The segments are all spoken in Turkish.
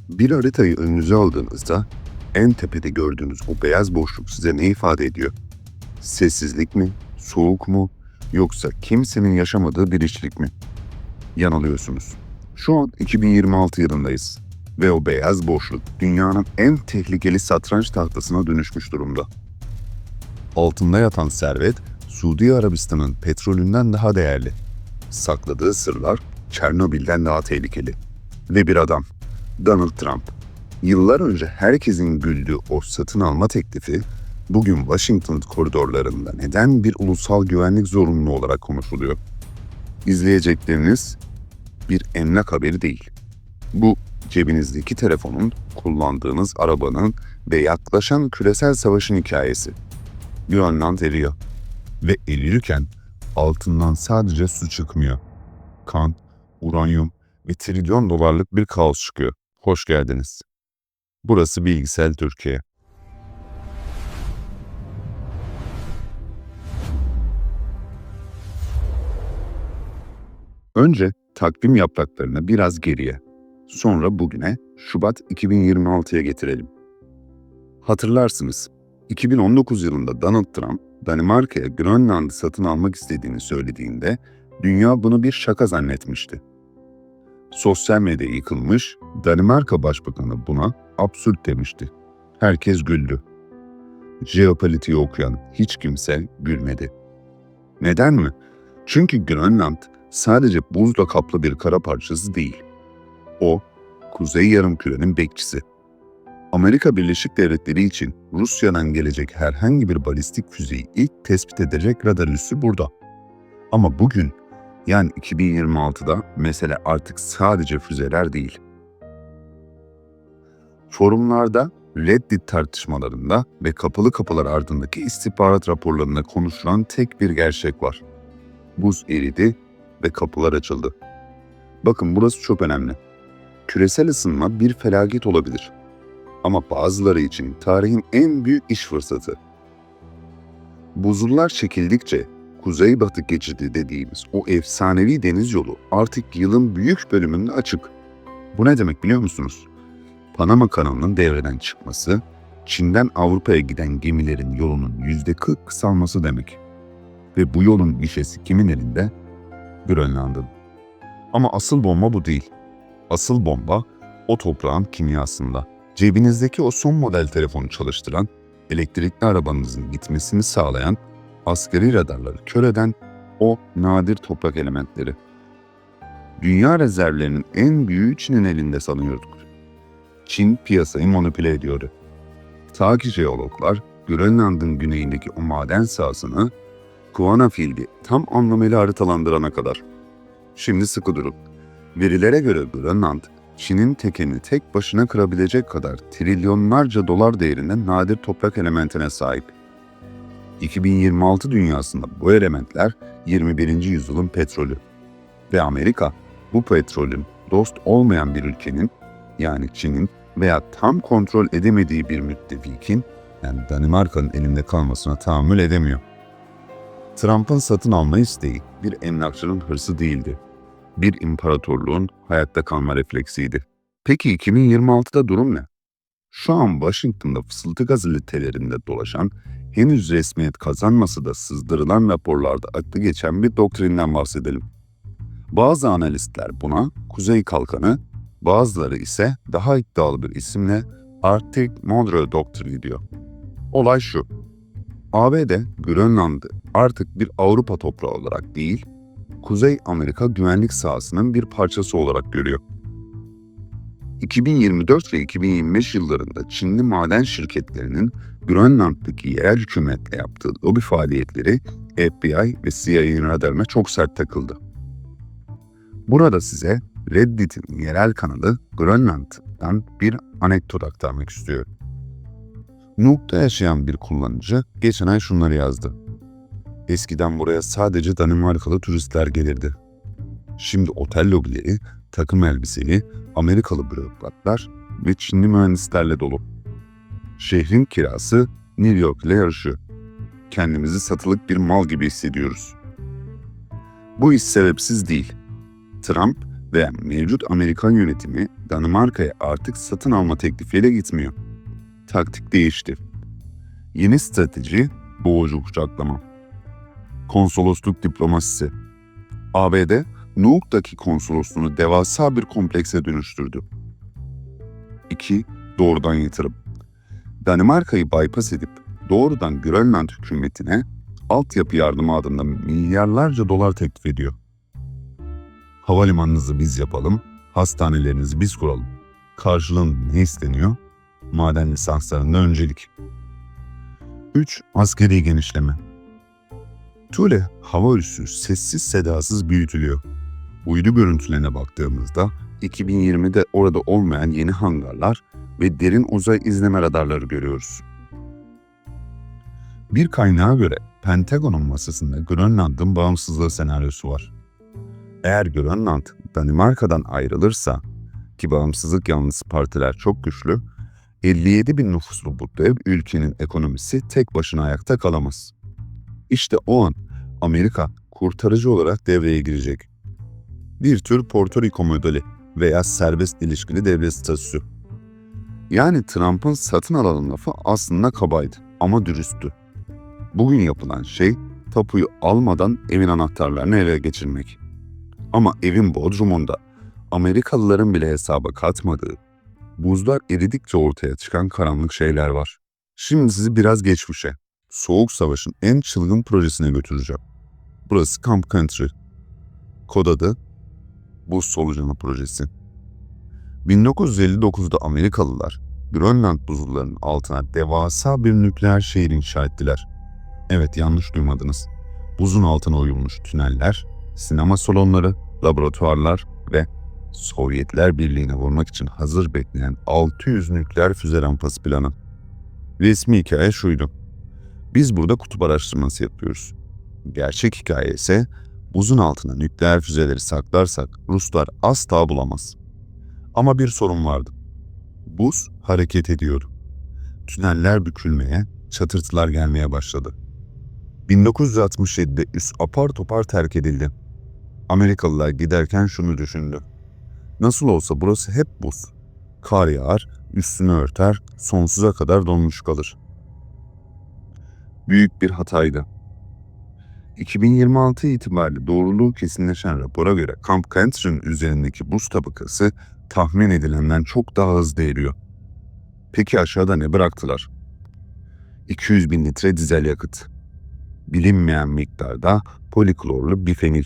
Bir haritayı önünüze aldığınızda en tepede gördüğünüz o beyaz boşluk size ne ifade ediyor? Sessizlik mi, soğuk mu, yoksa kimsenin yaşamadığı bir içlik mi? Yanılıyorsunuz. Şu an 2026 yılındayız ve o beyaz boşluk dünyanın en tehlikeli satranç tahtasına dönüşmüş durumda. Altında yatan servet, Suudi Arabistan'ın petrolünden daha değerli. Sakladığı sırlar Çernobil'den daha tehlikeli. Ve bir adam, Donald Trump. Yıllar önce herkesin güldüğü o satın alma teklifi, bugün Washington koridorlarında neden bir ulusal güvenlik zorunluluğu olarak konuşuluyor? İzleyecekleriniz bir emlak haberi değil. Bu cebinizdeki telefonun, kullandığınız arabanın ve yaklaşan küresel savaşın hikayesi. Grönland eriyor. Ve erirken altından sadece su çıkmıyor. Kan, uranyum ve trilyon dolarlık bir kaos çıkıyor. Hoş geldiniz. Burası Bilgisel Türkiye. Önce takvim yapraklarını biraz geriye, sonra bugüne, Şubat 2026'ya getirelim. Hatırlarsınız, 2019 yılında Donald Trump, Danimarka'ya Grönland'ı satın almak istediğini söylediğinde dünya bunu bir şaka zannetmişti. Sosyal medya yıkılmış, Danimarka Başbakanı buna absürt demişti. Herkes güldü. Jeopolitiği okuyan hiç kimse gülmedi. Neden mi? Çünkü Grönland sadece buzla kaplı bir kara parçası değil. O, Kuzey Yarımküre'nin bekçisi. Amerika Birleşik Devletleri için Rusya'dan gelecek herhangi bir balistik füzeyi ilk tespit edecek radar üssü burada. Ama bugün, yani 2026'da mesele artık sadece füzeler değil. Forumlarda, Reddit tartışmalarında ve kapalı kapılar ardındaki istihbarat raporlarında konuşulan tek bir gerçek var. Buz eridi ve kapılar açıldı. Bakın burası çok önemli. Küresel ısınma bir felaket olabilir. Ama bazıları için tarihin en büyük iş fırsatı. Buzullar çekildikçe Kuzeybatı geçidi dediğimiz o efsanevi deniz yolu artık yılın büyük bölümünde açık. Bu ne demek biliyor musunuz? Panama kanalının devreden çıkması, Çin'den Avrupa'ya giden gemilerin yolunun %40 kısalması demek. Ve bu yolun gişesi kimin elinde? Grönland'ın. Ama asıl bomba bu değil. Asıl bomba o toprağın kimyasında. Cebinizdeki o son model telefonu çalıştıran, elektrikli arabanızın gitmesini sağlayan, asgari radarları kör eden o nadir toprak elementleri. Dünya rezervlerinin en büyüğü Çin'in elinde sanıyorduk. Çin piyasayı manipüle ediyordu. Ta ki jeologlar Grönland'ın güneyindeki o maden sahasını Kuanafield'i tam anlamıyla haritalandırana kadar. Şimdi sıkı durun. Verilere göre Grönland, Çin'in tekelini tek başına kırabilecek kadar trilyonlarca dolar değerinde nadir toprak elementine sahip. 2026 dünyasında bu elementler 21. yüzyılın petrolü. Ve Amerika, bu petrolün dost olmayan bir ülkenin, yani Çin'in veya tam kontrol edemediği bir müttefikin, yani Danimarka'nın elinde kalmasına tahammül edemiyor. Trump'ın satın alma isteği bir emlakçının hırsı değildi. Bir imparatorluğun hayatta kalma refleksiydi. Peki 2026'da durum ne? Şu an Washington'da fısıltı gazetelerinde dolaşan, henüz resmiyet kazanmasa da sızdırılan raporlarda aklı geçen bir doktrinden bahsedelim. Bazı analistler buna Kuzey Kalkanı, bazıları ise daha iddialı bir isimle Arctic Monroe doktrini diyor. Olay şu: ABD, Grönland'ı artık bir Avrupa toprağı olarak değil, Kuzey Amerika güvenlik sahasının bir parçası olarak görüyor. 2024 ve 2025 yıllarında Çinli maden şirketlerinin Grönland'daki yerel hükümetle yaptığı lobi faaliyetleri FBI ve CIA'nin radarına çok sert takıldı. Burada size Reddit'in yerel kanalı Grönland'dan bir anekdot aktarmak istiyorum. Nuuk'ta yaşayan bir kullanıcı geçen ay şunları yazdı. Eskiden buraya sadece Danimarkalı turistler gelirdi. Şimdi otel lobileri takım elbiseli Amerikalı bürokratlar ve Çinli mühendislerle dolu. Şehrin kirası New York ile yarışıyor. Kendimizi satılık bir mal gibi hissediyoruz. Bu iş sebepsiz değil. Trump, Ve mevcut Amerikan yönetimi Danimarka'ya artık satın alma teklifiyle gitmiyor. Taktik değişti. Yeni strateji boğucu kucaklama. Konsolosluk diplomasisi. ABD, Nuuk'taki konsolosluğunu devasa bir komplekse dönüştürdü. 2. Doğrudan yatırım. Danimarka'yı bypass edip doğrudan Grönland hükümetine altyapı yardımı adında milyarlarca dolar teklif ediyor. Havalimanınızı biz yapalım, hastanelerinizi biz kuralım. Karşılığında ne isteniyor? Maden lisanslarında öncelik. 3. Askeri genişleme. Thule hava üssü sessiz sedasız büyütülüyor. Uydu görüntülerine baktığımızda 2020'de orada olmayan yeni hangarlar ve derin uzay izleme radarları görüyoruz. Bir kaynağa göre Pentagon'un masasında Grönland'ın bağımsızlığı senaryosu var. Eğer Grönland Danimarka'dan ayrılırsa, ki bağımsızlık yanlısı partiler çok güçlü, 57 bin nüfuslu bu dev ülkenin ekonomisi tek başına ayakta kalamaz. İşte o an Amerika kurtarıcı olarak devreye girecek. Bir tür Porto Rico modeli veya serbest ilişkili devlet statüsü. Yani Trump'ın satın alalım lafı aslında kabaydı ama dürüsttü. Bugün yapılan şey tapuyu almadan evin anahtarlarını ele geçirmek. Ama evin bodrumunda Amerikalıların bile hesaba katmadığı, buzlar eridikçe ortaya çıkan karanlık şeyler var. Şimdi sizi biraz geçmişe, Soğuk Savaş'ın en çılgın projesine götüreceğim. Burası Camp Country. Kod adı Buz Solucanı Projesi. 1959'da Amerikalılar Grönland buzullarının altına devasa bir nükleer şehir inşa ettiler. Evet, yanlış duymadınız. Buzun altına oyulmuş tüneller, sinema salonları, laboratuvarlar ve Sovyetler Birliği'ne vurmak için hazır bekleyen 600 nükleer füze rampası planı. Resmi hikaye şuydu: biz burada kutup araştırması yapıyoruz. Gerçek hikaye ise buzun altına nükleer füzeleri saklarsak Ruslar asla bulamaz. Ama bir sorun vardı. Buz hareket ediyordu. Tüneller bükülmeye, çatırtılar gelmeye başladı. 1967'de üs apar topar terk edildi. Amerikalılar giderken şunu düşündü: nasıl olsa burası hep buz. Kar yağar, üstünü örter, sonsuza kadar donmuş kalır. Büyük bir hataydı. 2026 itibariyle doğruluğu kesinleşen rapora göre Camp Country'nin üzerindeki buz tabakası tahmin edilenden çok daha hızlı eriyor. Peki aşağıda ne bıraktılar? 200 bin litre dizel yakıt, bilinmeyen miktarda poliklorlu bifenil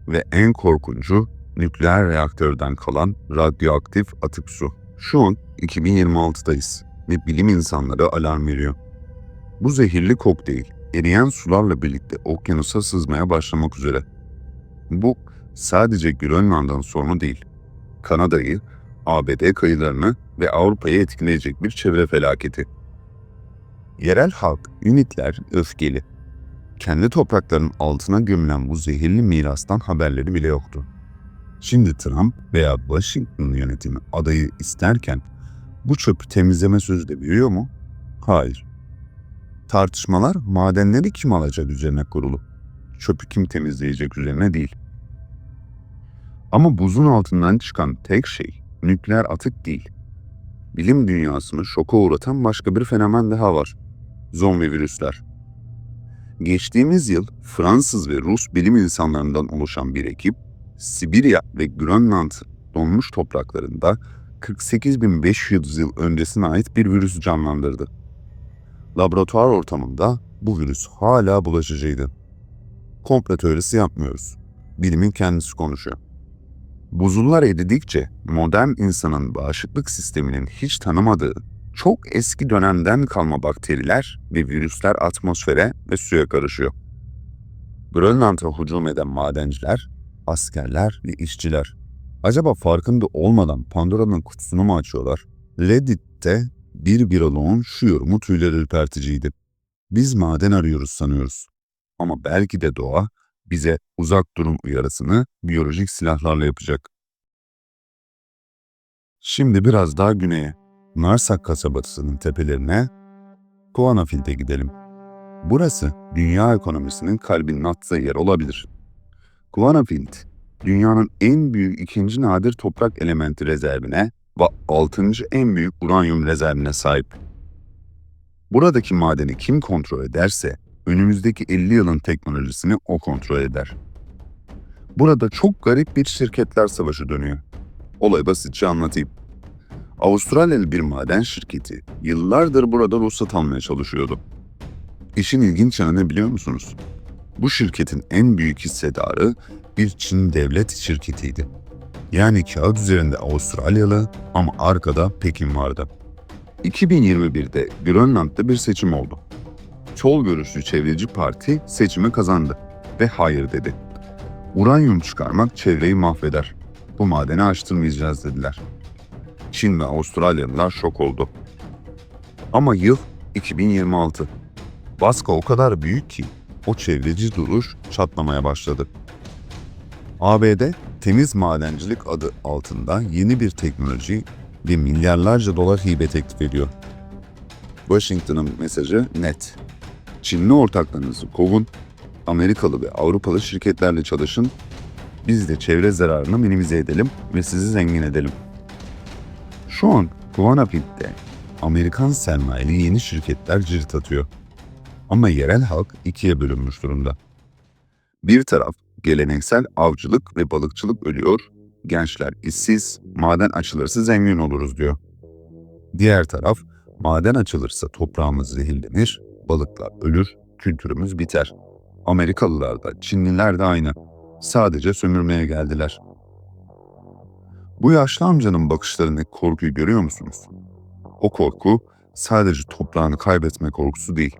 ve en korkuncu nükleer reaktörden kalan radyoaktif atık su. Şu an 2026'dayız ve bilim insanları alarm veriyor. Bu zehirli kokteyl eriyen sularla birlikte okyanusa sızmaya başlamak üzere. Bu sadece Grönland'ın sorunu değil. Kanada'yı, ABD kıyılarını ve Avrupa'yı etkileyecek bir çevre felaketi. Yerel halk, Inuitler öfkeli. Kendi topraklarının altına gömülen bu zehirli mirastan haberleri bile yoktu. Şimdi Trump veya Washington yönetimi adayı isterken bu çöpü temizleme sözü de veriyor mu? Hayır. Tartışmalar madenleri kim alacak üzerine kurulu. Çöpü kim temizleyecek üzerine değil. Ama buzun altından çıkan tek şey nükleer atık değil. Bilim dünyasını şoka uğratan başka bir fenomen daha var: zombi virüsler. Geçtiğimiz yıl Fransız ve Rus bilim insanlarından oluşan bir ekip, Sibirya ve Grönland donmuş topraklarında 48.500 yıl öncesine ait bir virüs canlandırdı. Laboratuvar ortamında bu virüs hala bulaşıcıydı. Komplo teorisi yapmıyoruz. Bilimin kendisi konuşuyor. Buzullar eridikçe modern insanın bağışıklık sisteminin hiç tanımadığı çok eski dönemden kalma bakteriler ve virüsler atmosfere ve suya karışıyor. Grönland'a hücum eden madenciler, askerler ve işçiler acaba farkında olmadan Pandora'nın kutusunu mu açıyorlar? Reddit'te bir viroloğun şu yorumu tüyleri ürperticiydi: biz maden arıyoruz sanıyoruz. Ama belki de doğa bize uzak durun uyarısını biyolojik silahlarla yapacak. Şimdi biraz daha güneye, Narsak kasabasının tepelerine, Kuanafield'e gidelim. Burası dünya ekonomisinin kalbinin attığı yer olabilir. Kuanafield, dünyanın en büyük ikinci nadir toprak elementi rezervine ve 6. en büyük uranyum rezervine sahip. Buradaki madeni kim kontrol ederse önümüzdeki 50 yılın teknolojisini o kontrol eder. Burada çok garip bir şirketler savaşı dönüyor. Olayı basitçe anlatayım. Avustralyalı bir maden şirketi yıllardır burada ruhsat almaya çalışıyordu. İşin ilginç yanı ne biliyor musunuz? Bu şirketin en büyük hissedarı bir Çin devlet şirketiydi. Yani kağıt üzerinde Avustralyalı ama arkada Pekin vardı. 2021'de Grönland'da bir seçim oldu. Sol görüşlü çevreci parti seçimi kazandı ve hayır dedi. Uranyum çıkarmak çevreyi mahveder. Bu madeni açtırmayacağız dediler. Çin ve Avustralyalılar şok oldu. Ama yıl 2026. Baskı o kadar büyük ki o çevreci duruş çatlamaya başladı. ABD temiz madencilik adı altında yeni bir teknoloji ve milyarlarca dolar hibe teklif ediyor. Washington'ın mesajı net. Çinli ortaklarınızı kovun, Amerikalı ve Avrupalı şirketlerle çalışın, biz de çevre zararını minimize edelim ve sizi zengin edelim. Şu an Guanapit'te Amerikan sermayeli yeni şirketler cirit atıyor. Ama yerel halk ikiye bölünmüş durumda. Bir taraf geleneksel avcılık ve balıkçılık ölüyor, gençler işsiz, maden açılırsa zengin oluruz diyor. Diğer taraf maden açılırsa toprağımız zehirlenir, balıklar ölür, kültürümüz biter. Amerikalılar da Çinliler de aynı. Sadece sömürmeye geldiler. Bu yaşlı amcanın bakışlarındaki korkuyu görüyor musunuz? O korku sadece toprağını kaybetme korkusu değil.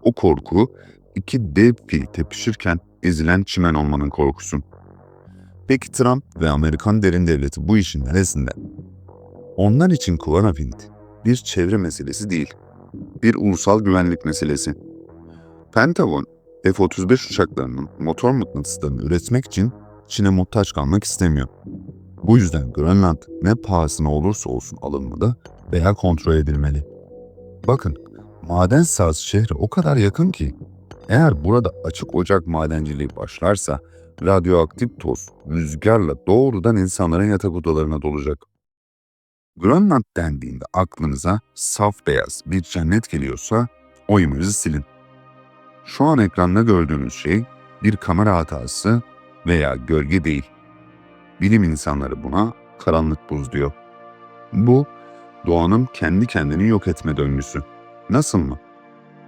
O korku iki dev fil tepişirken ezilen çimen olmanın korkusu. Peki Trump ve Amerikan derin devleti bu işin neresinde? Onlar için Kuvanapint bir çevre meselesi değil, bir ulusal güvenlik meselesi. Pentagon, F-35 uçaklarının motor mıknatıslarını üretmek için Çin'e muhtaç kalmak istemiyor. Bu yüzden Grönland ne pahasına olursa olsun alınmalı veya kontrol edilmeli. Bakın, maden sahası şehre o kadar yakın ki eğer burada açık ocak madenciliği başlarsa radyoaktif toz rüzgarla doğrudan insanların yatak odalarına dolacak. Grönland dendiğinde aklınıza saf beyaz bir cennet geliyorsa o imajı silin. Şu an ekranda gördüğünüz şey bir kamera hatası veya gölge değil. Bilim insanları buna karanlık buz diyor. Bu doğanın kendi kendini yok etme döngüsü. Nasıl mı?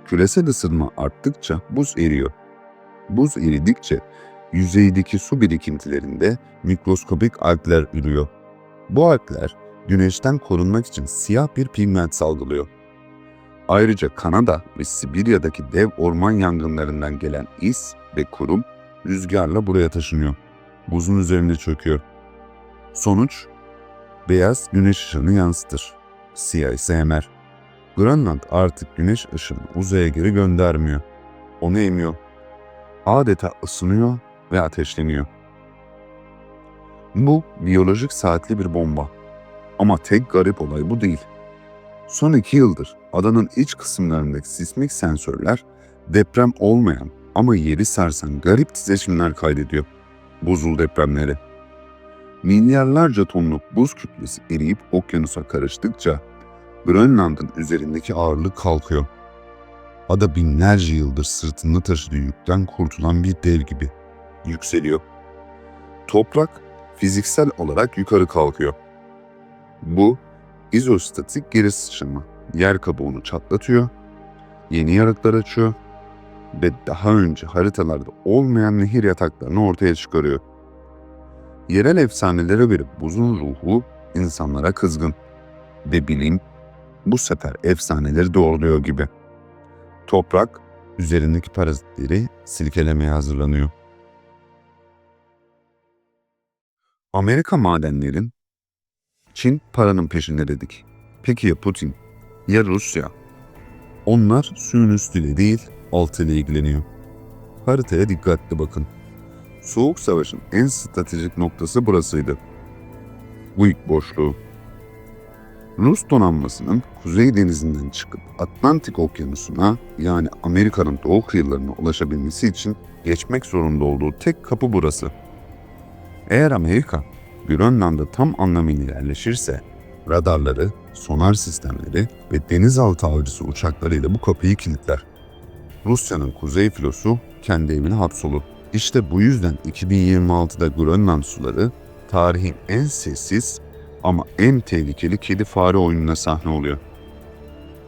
Küresel ısınma arttıkça buz eriyor. Buz eridikçe yüzeydeki su birikintilerinde mikroskopik algler ürüyor. Bu algler güneşten korunmak için siyah bir pigment salgılıyor. Ayrıca Kanada ve Sibirya'daki dev orman yangınlarından gelen is ve kurum rüzgarla buraya taşınıyor. Buzun üzerinde çöküyor. Sonuç, beyaz güneş ışığını yansıtır. Siyah ise emer. Grönland artık güneş ışığını uzaya geri göndermiyor. Onu emiyor. Adeta ısınıyor ve ateşleniyor. Bu biyolojik saatli bir bomba. Ama tek garip olay bu değil. Son 2 yıldır adanın iç kısımlarındaki sismik sensörler deprem olmayan ama yeri sarsan garip titreşimler kaydediyor. Buzul depremleri. Milyarlarca tonluk buz kütlesi eriyip okyanusa karıştıkça Grönland'ın üzerindeki ağırlık kalkıyor. Ada binlerce yıldır sırtında taşıdığı yükten kurtulan bir dev gibi yükseliyor. Toprak fiziksel olarak yukarı kalkıyor. Bu izostatik geri sıçrama yer kabuğunu çatlatıyor, yeni yarıklar açıyor ve daha önce haritalarda olmayan nehir yataklarını ortaya çıkarıyor. Yerel efsanelere göre buzun ruhu insanlara kızgın ve bilim bu sefer efsaneleri doğruluyor gibi. Toprak üzerindeki parazitleri silkelemeye hazırlanıyor. Amerika madenlerin, Çin paranın peşinde dedik. Peki ya Putin? Ya Rusya? Onlar suyun üstüyle değil, altıyla ilgileniyor. Haritaya dikkatli bakın. Soğuk Savaş'ın en stratejik noktası burasıydı. Büyük boşluğu. Rus donanmasının Kuzey Denizi'nden çıkıp Atlantik Okyanusu'na yani Amerika'nın doğu kıyılarına ulaşabilmesi için geçmek zorunda olduğu tek kapı burası. Eğer Amerika Grönland'da tam anlamıyla yerleşirse radarları, sonar sistemleri ve denizaltı avcısı uçaklarıyla bu kapıyı kilitler. Rusya'nın kuzey filosu kendi evine hapsolur. İşte bu yüzden 2026'da Grönland suları tarihin en sessiz ama en tehlikeli kedi fare oyununa sahne oluyor.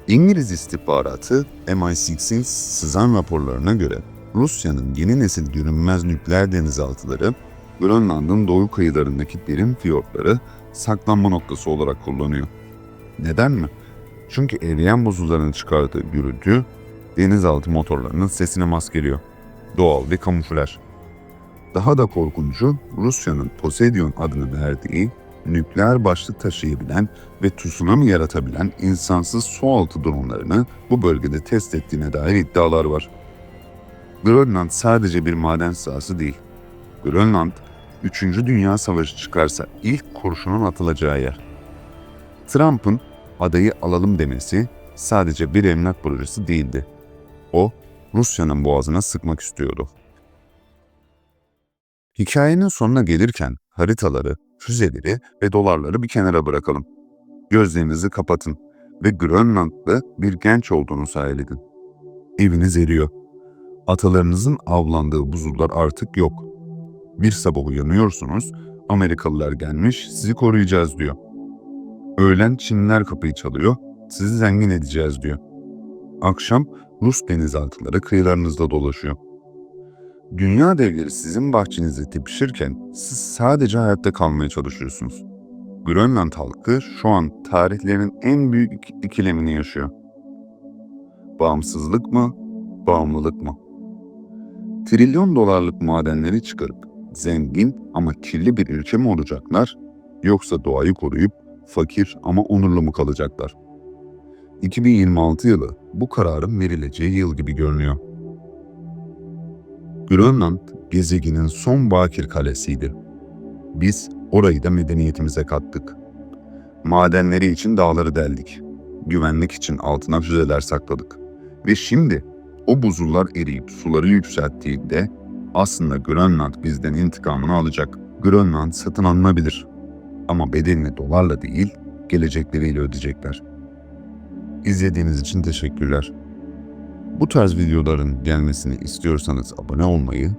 İngiliz istihbaratı MI6'in sızan raporlarına göre Rusya'nın yeni nesil görünmez nükleer denizaltıları Grönland'ın doğu kıyılarındaki derin fiyortları saklanma noktası olarak kullanıyor. Neden mi? Çünkü eriyen buzulların çıkardığı gürültü denizaltı motorlarının sesini maskeliyor. Doğal ve kamuflaj. Daha da korkuncu Rusya'nın Poseidon adını verdiği nükleer başlık taşıyabilen ve tsunami yaratabilen insansız sualtı dronlarını bu bölgede test ettiğine dair iddialar var. Grönland sadece bir maden sahası değil. Grönland, 3. Dünya Savaşı çıkarsa ilk kurşunun atılacağı yer. Trump'ın adayı alalım demesi sadece bir emlak projesi değildi. O, Rusya'nın boğazına sıkmak istiyordu. Hikayenin sonuna gelirken haritaları, füzeleri ve dolarları bir kenara bırakalım. Gözlerinizi kapatın ve Grönland'da bir genç olduğunuzu hayal edin. Eviniz eriyor. Atalarınızın avlandığı buzullar artık yok. Bir sabah uyanıyorsunuz, Amerikalılar gelmiş, sizi koruyacağız diyor. Öğlen Çinliler kapıyı çalıyor, sizi zengin edeceğiz diyor. Akşam Rus denizaltıları kıyılarınızda dolaşıyor. Dünya devleri sizin bahçenizde tepişirken siz sadece hayatta kalmaya çalışıyorsunuz. Grönland halkı şu an tarihlerinin en büyük ikilemini yaşıyor. Bağımsızlık mı, bağımlılık mı? Trilyon dolarlık madenleri çıkarıp zengin ama kirli bir ülke mi olacaklar, yoksa doğayı koruyup fakir ama onurlu mu kalacaklar? 2026 yılı bu kararın verileceği yıl gibi görünüyor. Grönland, gezegenin son bakir kalesiydi. Biz orayı da medeniyetimize kattık. Madenleri için dağları deldik. Güvenlik için altına füzeler sakladık. Ve şimdi o buzullar eriyip suları yükselttiğinde aslında Grönland bizden intikamını alacak. Grönland satın alınabilir. Ama bedelini dolarla değil, gelecekleriyle ödeyecekler. İzlediğiniz için teşekkürler. Bu tarz videoların gelmesini istiyorsanız abone olmayı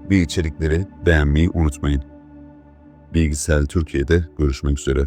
ve içerikleri beğenmeyi unutmayın. Bilgisayar Türkiye'de görüşmek üzere.